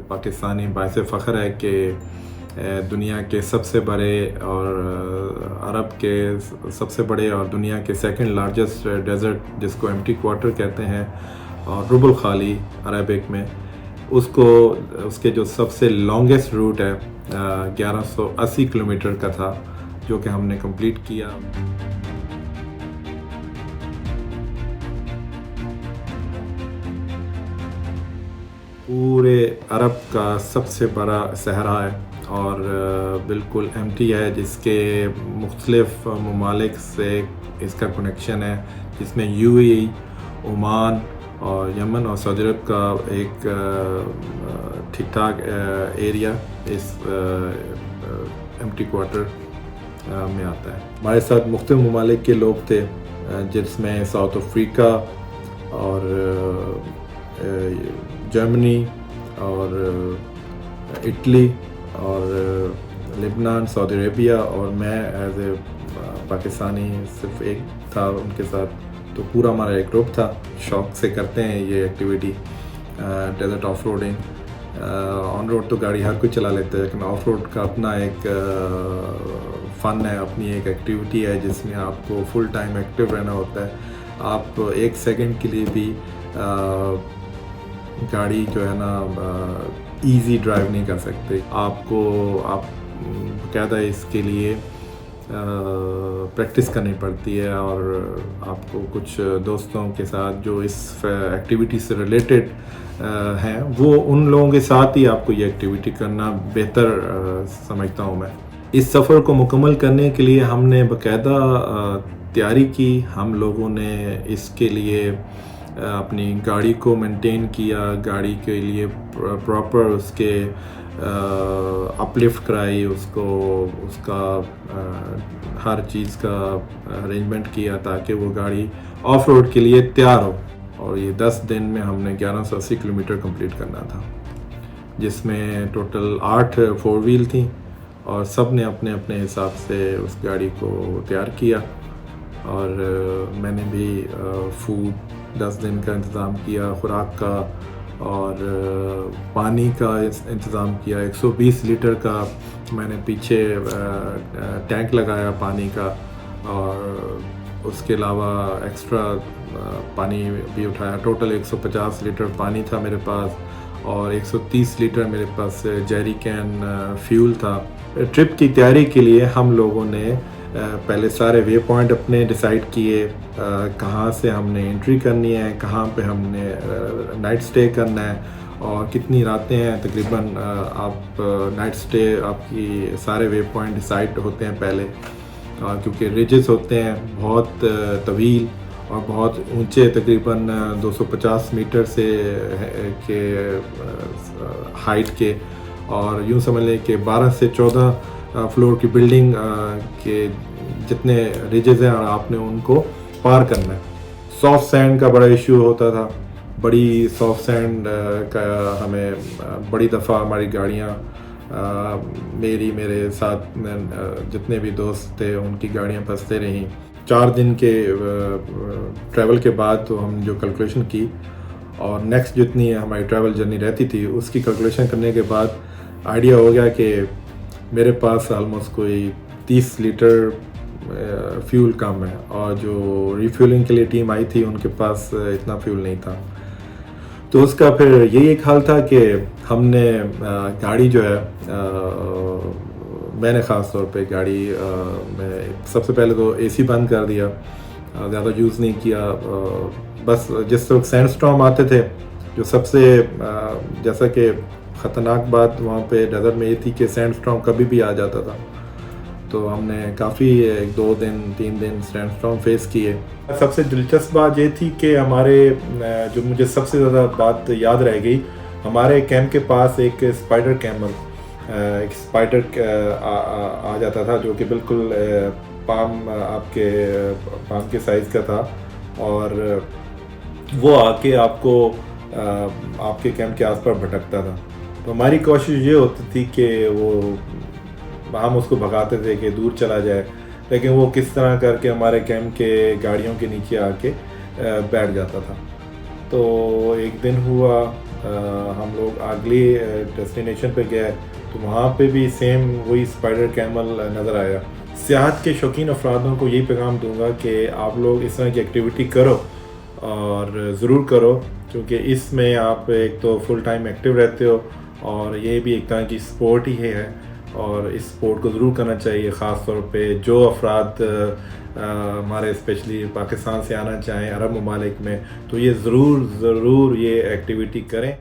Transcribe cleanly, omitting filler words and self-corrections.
پاکستانی باعث فخر ہے کہ دنیا کے سب سے بڑے اور عرب کے سب سے بڑے اور دنیا کے سیکنڈ لارجسٹ ڈیزرٹ جس کو ایمٹی کوارٹر کہتے ہیں اور رب الخالی عربک میں، اس کے جو سب سے لانگسٹ روٹ ہے 1180 کلومیٹر کا تھا جو کہ ہم نے کمپلیٹ کیا۔ پورے عرب کا سب سے بڑا صحرا ہے اور بالکل ایمٹی ہے، جس کے مختلف ممالک سے اس کا کنیکشن ہے، جس میں یو اے ای، عمان اور یمن اور سعودی عرب کا ایک ٹھیک ٹھاک ایریا اس ایمٹی کوارٹر میں آتا ہے۔ ہمارے ساتھ مختلف ممالک کے لوگ تھے، جس میں ساؤتھ افریقہ اور جرمنی اور اٹلی اور لبنان، سعودی عربیہ، اور میں ایز اے پاکستانی صرف ایک تھا ان کے ساتھ، تو پورا ہمارا ایک گروپ تھا۔ شوق سے کرتے ہیں یہ activity, desert off roading. On road تو گاڑی ہر کوئی چلا لیتا ہے، لیکن آف روڈ کا اپنا ایک فن ہے، اپنی ایک ایکٹیویٹی ہے جس میں آپ کو فل ٹائم ایکٹیو رہنا ہوتا ہے۔ آپ ایک سیکنڈ کے لیے بھی گاڑی جو ہے نا ایزی ڈرائیو نہیں کر سکتے، آپ باقاعدہ اس کے لیے پریکٹس کرنی پڑتی ہے، اور آپ کو کچھ دوستوں کے ساتھ جو اس ایکٹیویٹی سے ریلیٹڈ ہیں، وہ ان لوگوں کے ساتھ ہی آپ کو یہ ایکٹیویٹی کرنا بہتر سمجھتا ہوں میں۔ اس سفر کو مکمل کرنے کے لیے ہم نے باقاعدہ تیاری کی۔ ہم لوگوں نے اس کے لیے اپنی گاڑی کو مینٹین کیا، گاڑی کے لیے پراپر اس کے اپ لفٹ کرائی، اس کا ہر چیز کا ارینجمنٹ کیا تاکہ وہ گاڑی آف روڈ کے لیے تیار ہو۔ اور یہ 10 دن میں ہم نے 1180 کلومیٹر کمپلیٹ کرنا تھا، جس میں ٹوٹل 8 4 ویل تھیں، اور سب نے اپنے اپنے حساب سے اس گاڑی کو تیار کیا۔ اور میں نے بھی فوڈ 10 دن کا انتظام کیا، خوراک کا اور پانی کا انتظام کیا۔ 120 لیٹر کا میں نے پیچھے ٹینک لگایا پانی کا، اور اس کے علاوہ ایکسٹرا پانی بھی اٹھایا۔ ٹوٹل 150 لیٹر پانی تھا میرے پاس، اور 130 لیٹر میرے پاس جیری کین فیول تھا۔ ٹرپ کی تیاری کے لیے ہم لوگوں نے پہلے سارے وے پوائنٹ اپنے ڈیسائیڈ کیے، کہاں سے ہم نے انٹری کرنی ہے، کہاں پہ ہم نے نائٹ سٹے کرنا ہے، اور کتنی راتیں ہیں تقریباً۔ آپ نائٹ سٹے آپ کی سارے وے پوائنٹ ڈیسائیڈ ہوتے ہیں پہلے، کیونکہ ریجز ہوتے ہیں بہت طویل اور بہت اونچے، تقریباً 250 میٹر سے کے ہائٹ کے، اور یوں سمجھ لیں کہ 12 سے 14 فلور کی بلڈنگ کے جتنے ریجز ہیں، اور آپ نے ان کو پار کرنا ہے۔ سافٹ سینڈ کا بڑا ایشو ہوتا تھا، بڑی سافٹ سینڈ کا ہمیں بڑی دفعہ ہماری گاڑیاں میرے ساتھ جتنے بھی دوست تھے ان کی گاڑیاں پھنستے رہیں۔ 4 دن کے ٹریول کے بعد تو ہم جو کیلکولیشن کی، اور نیکسٹ جتنی ہماری ٹریول جرنی رہتی تھی اس کی کیلکولیشن کرنے کے بعد آئیڈیا ہو گیا کہ میرے پاس آلموسٹ کوئی 30 لیٹر فیول کم ہے، اور جو ریفیولنگ کے لیے ٹیم آئی تھی ان کے پاس اتنا فیول نہیں تھا۔ تو اس کا پھر یہی ایک حل تھا کہ ہم نے گاڑی جو ہے، میں نے خاص طور پہ گاڑی میں سب سے پہلے تو اے سی بند کر دیا، زیادہ یوز نہیں کیا۔ بس جس وقت سینڈ اسٹارم آتے تھے، جو سب سے جیسا کہ خطرناک بات وہاں پہ ڈیزرٹ میں یہ تھی کہ سینڈ اسٹارم کبھی بھی آ جاتا تھا، تو ہم نے کافی 2 دن 3 دن سینڈ اسٹارم فیس کیے۔ سب سے دلچسپ بات یہ تھی کہ ہمارے جو مجھے سب سے زیادہ بات یاد رہ گئی، ہمارے کیمپ کے پاس ایک اسپائڈر کیمل، ایک اسپائڈر آ جاتا تھا جو کہ بالکل آپ کے سائز کا تھا، اور وہ آ کے آپ کو آپ کے کیمپ کے آس پاس بھٹکتا تھا۔ تو ہماری کوشش یہ ہوتی تھی کہ ہم اس کو بھگاتے تھے کہ دور چلا جائے، لیکن وہ کس طرح کر کے ہمارے کیمپ کے گاڑیوں کے نیچے آ کے بیٹھ جاتا تھا۔ تو ایک دن ہوا ہم لوگ اگلی ڈیسٹینیشن پہ گئے تو وہاں پہ بھی سیم وہی اسپائڈر کیمل نظر آیا. سیاحت کے شوقین افرادوں کو یہی پیغام دوں گا کہ آپ لوگ اس طرح کی ایکٹیویٹی کرو اور ضرور کرو, کیونکہ اس میں آپ ایک تو فل ٹائم ایکٹیو رہتے ہو اور یہ بھی ایک طرح کی سپورٹ ہی ہے, اور اس سپورٹ کو ضرور کرنا چاہیے. خاص طور پہ جو افراد ہمارے اسپیشلی پاکستان سے آنا چاہیں عرب ممالک میں, تو یہ ضرور یہ ایکٹیویٹی کریں.